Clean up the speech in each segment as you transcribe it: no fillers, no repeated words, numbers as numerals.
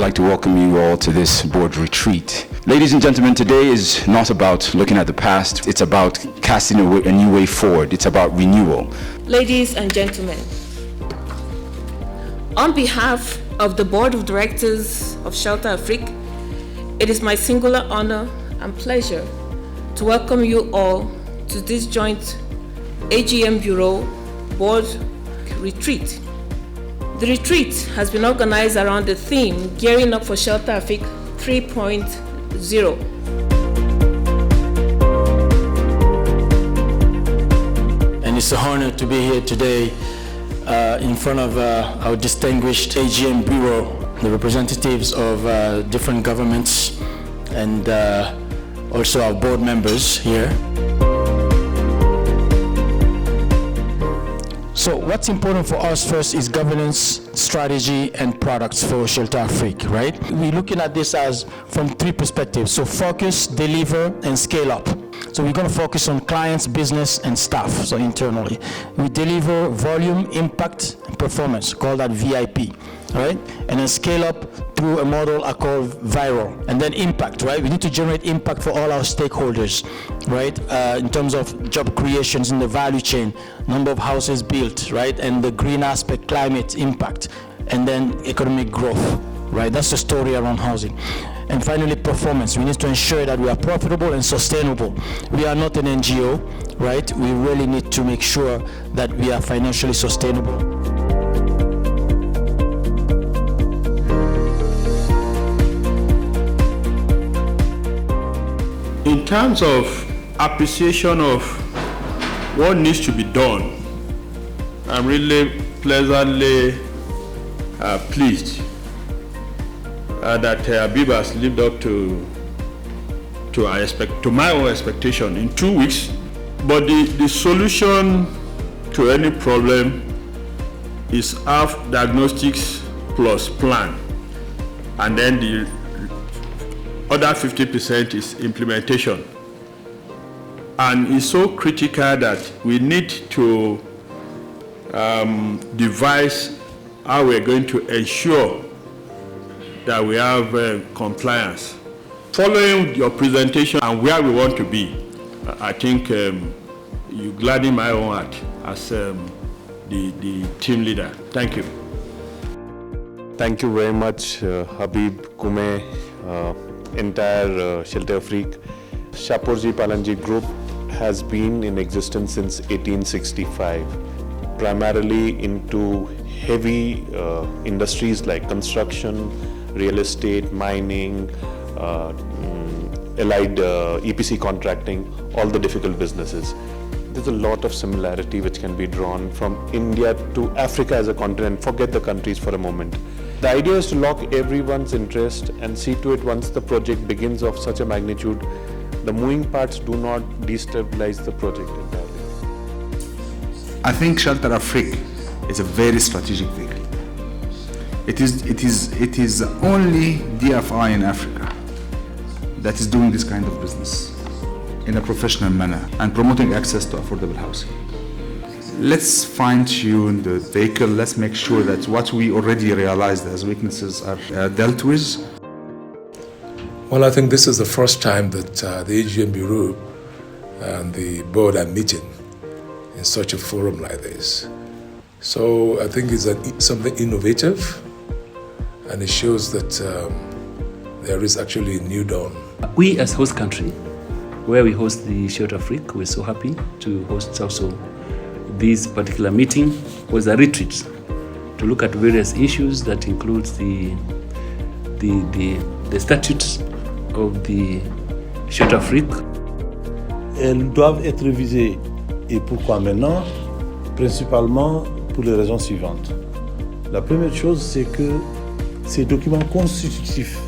like to welcome you all to this board retreat. Ladies and gentlemen, today is not about looking at the past, it's about casting a new way forward. It's about renewal. Ladies and gentlemen, on behalf of the Board of Directors of Shelter Afrique, it is my singular honor and pleasure to welcome you all to this joint AGM Bureau board retreat. The retreat has been organized around the theme Gearing Up for Shelter Afrique 3.0. And it's an honor to be here today in front of our distinguished AGM Bureau, the representatives of different governments and also our board members here. So what's important for us first is governance, strategy, and products for Shelter Afrique, right? We're looking at this as from three perspectives. So focus, deliver, and scale up. So we're going to focus on clients, business, and staff, so internally. We deliver volume, impact, and performance, call that VIP, right? And then scale up through a model I call viral. And then impact, right? We need to generate impact for all our stakeholders, right? In terms of job creations in the value chain, number of houses built, right? And the green aspect, climate impact, and then economic growth, right? That's the story around housing. And finally, performance. We need to ensure that we are profitable and sustainable. We are not an NGO, right? We really need to make sure that we are financially sustainable. In terms of appreciation of what needs to be done, I'm really pleasantly pleased that Habib has lived up to my own expectation in 2 weeks. But the solution to any problem is half diagnostics plus plan, and then the other 50% is implementation. And it's so critical that we need to devise how we're going to ensure that we have compliance. Following your presentation and where we want to be, I think you gladden my own heart as the team leader. Thank you. Thank you very much, Habib, Kume, entire Shelter Afrique. Shapoorji Palanji Group has been in existence since 1865, primarily into heavy industries like construction, real estate, mining, allied EPC contracting, all the difficult businesses. There's a lot of similarity which can be drawn from India to Africa as a continent. Forget the countries for a moment. The idea is to lock everyone's interest and see to it once the project begins of such a magnitude, the moving parts do not destabilize the project entirely. I think Shelter Afrique is a very strategic vehicle. It is the only DFI in Africa that is doing this kind of business in a professional manner and promoting access to affordable housing. Let's fine-tune the vehicle. Let's make sure that what we already realized as weaknesses are dealt with. Well, I think this is the first time that the AGM Bureau and the board are meeting in such a forum like this. So I think it's something innovative, and it shows that there is actually a new dawn. We as host country, where we host the Shelter Afrique, we're so happy to host also this particular meeting was a retreat to look at various issues that includes the statutes of the Shelter Afrique. Elles doivent être révisées. Et pourquoi maintenant? Principalement pour les raisons suivantes. La première chose, c'est que ces documents constitutifs,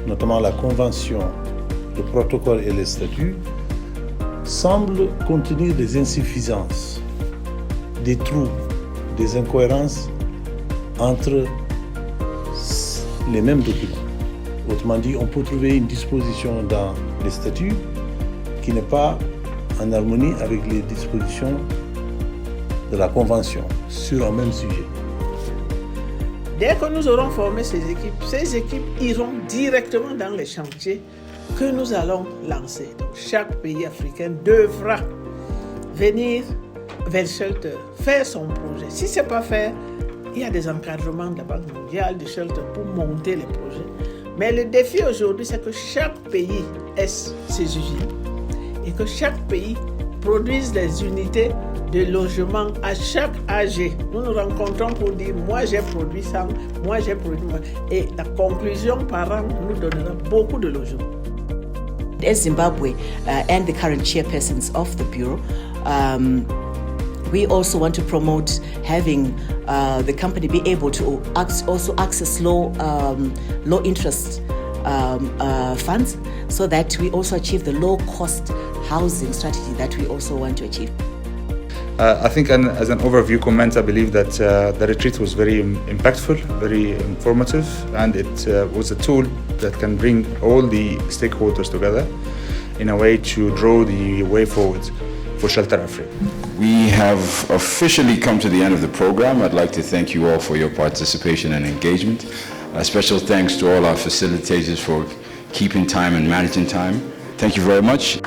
notamment la convention, le protocole et les statuts, semblent contenir des insuffisances, des trous, des incohérences entre les mêmes documents. Autrement dit, on peut trouver une disposition dans les statuts qui n'est pas en harmonie avec les dispositions de la Convention sur un même sujet. Dès que nous aurons formé ces équipes iront directement dans les chantiers que nous allons lancer. Donc, chaque pays africain devra venir vers le shelter, faire son projet. Si ce n'est pas fait, il y a des encadrements de la Banque mondiale, du shelter pour monter les projets. Mais le défi aujourd'hui, c'est que chaque pays ait ses usines et que chaque pays produise des unités de logement à chaque AG. Nous nous rencontrons pour dire, moi j'ai produit ça, moi j'ai produit ça. Et la conclusion par an nous donnera beaucoup de logements. As Zimbabwe and the current chairpersons of the Bureau, we also want to promote having the company be able to also access low interest funds, so that we also achieve the low cost housing strategy that we also want to achieve. I think as an overview comment, I believe that the retreat was very impactful, very informative, and it was a tool that can bring all the stakeholders together in a way to draw the way forward for Shelter Afrique. We have officially come to the end of the program. I'd like to thank you all for your participation and engagement. A special thanks to all our facilitators for keeping time and managing time. Thank you very much.